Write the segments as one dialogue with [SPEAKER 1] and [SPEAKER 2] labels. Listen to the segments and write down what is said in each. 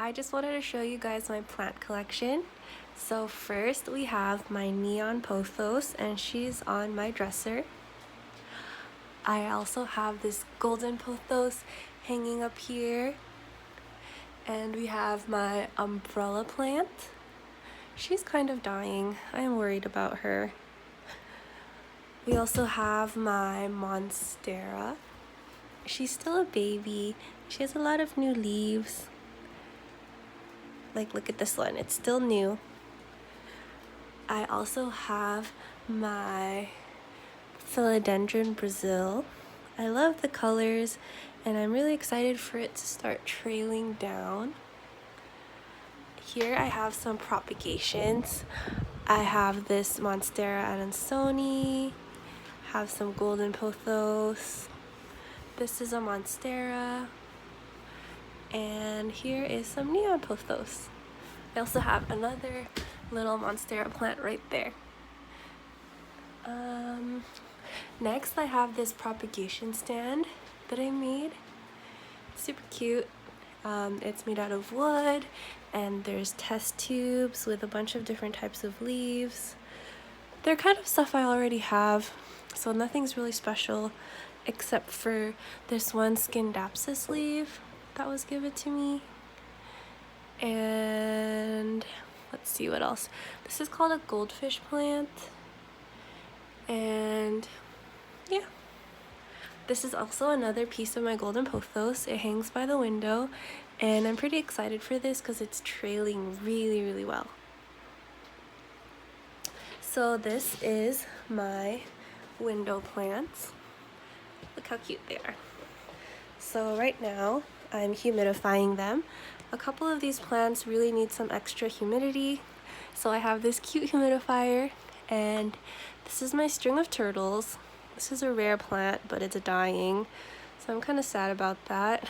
[SPEAKER 1] I just wanted to show you guys my plant collection. So first we have my neon pothos, and she's on my dresser. I also have this golden pothos hanging up here. And we have my umbrella plant. She's kind of dying. I'm worried about her. We also have my monstera. She's still a baby. She has a lot of new leaves. Like, look at this one, it's still new. I also have my Philodendron Brazil. I love the colors, and I'm really excited for it to start trailing down. Here I have some propagations. I have this Monstera adansoni, have some golden pothos. This is a Monstera, and here is some neon pothos. I also have another little Monstera plant right there. Next I have this propagation stand that I made. Super cute. It's made out of wood, and there's test tubes with a bunch of different types of leaves. They're kind of stuff I already have, so nothing's really special except for this one Scindapsus leaf that was given to me. And let's see what else. This is called a goldfish plant. And yeah. This is also another piece of my golden pothos. It hangs by the window, and I'm pretty excited for this because it's trailing really well. So this is my window plants. Look how cute they are. So right now I'm humidifying them. A couple of these plants really need some extra humidity, so I have this cute humidifier, and this is my string of turtles. This is a rare plant, but it's dying, so I'm kind of sad about that.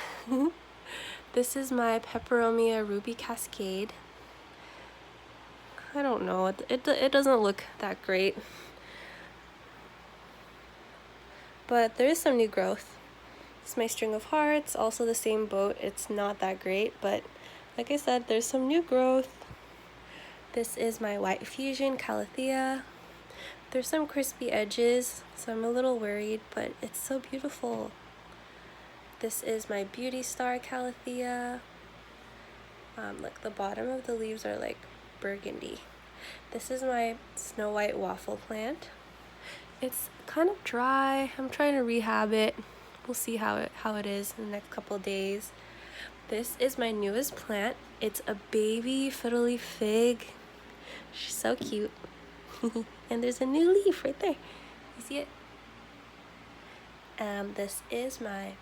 [SPEAKER 1] This is my Peperomia ruby cascade. I don't know, it doesn't look that great, but there is some new growth. It's my string of hearts, also the same boat. It's not that great, but like I said, there's some new growth. This is my white fusion calathea. There's some crispy edges, so I'm a little worried, but it's so beautiful. This is my beauty star calathea. Look, the bottom of the leaves are like burgundy. This is my snow white waffle plant. It's kind of dry. I'm trying to rehab it. We'll see how it is in the next couple of days. This is my newest plant. It's a baby fiddle leaf fig. She's so cute. And there's a new leaf right there. You see it? This is my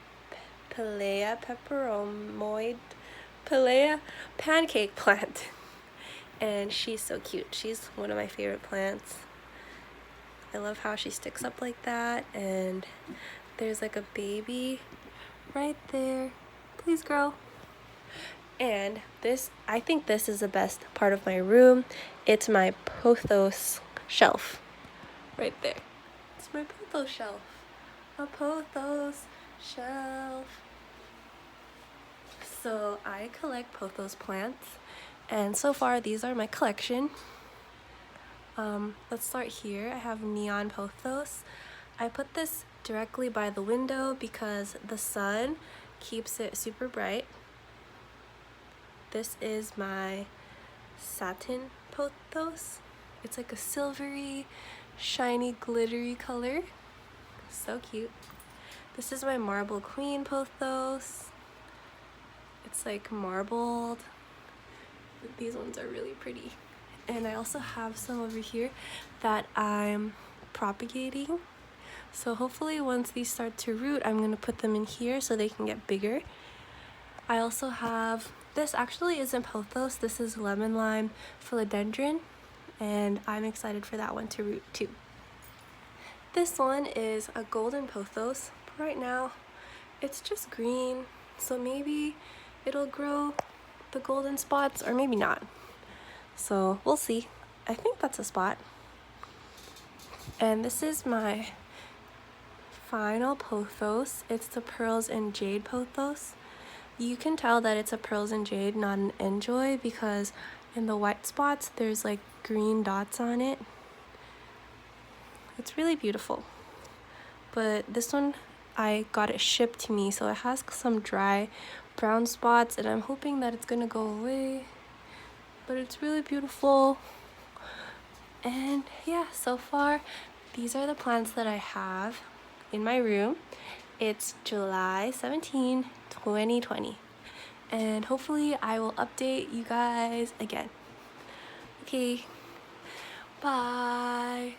[SPEAKER 1] Pelea pancake plant. And she's so cute. She's one of my favorite plants. I love how she sticks up like that, and there's like a baby right there. Please grow. And this, I think this is the best part of my room. It's my pothos shelf right there. It's my pothos shelf. A pothos shelf. So I collect pothos plants, and so far these are my collection. Let's start here. I have neon pothos. I put this directly by the window because the sun keeps it super bright. This is my satin pothos. It's like a silvery, shiny, glittery color. So cute. This is my marble queen pothos. It's like marbled. These ones are really pretty. And I also have some over here that I'm propagating. So hopefully once these start to root, I'm gonna put them in here so they can get bigger. I also have, this actually isn't pothos, this is lemon lime philodendron, and I'm excited for that one to root too. This one is a golden pothos, but right now it's just green, so maybe it'll grow the golden spots or maybe not. So we'll see. I think that's a spot. And this is my final pothos. It's the pearls and jade pothos. You can tell that it's a Pearls and Jade, not an Enjoy, because in the white spots there's like green dots on it. It's really beautiful. But this one, I got it shipped to me, so it has some dry brown spots, and I'm hoping that it's gonna go away. But it's really beautiful. And yeah, so far these are the plants that I have in my room. It's July 17, 2020, and hopefully I will update you guys again. Okay, bye.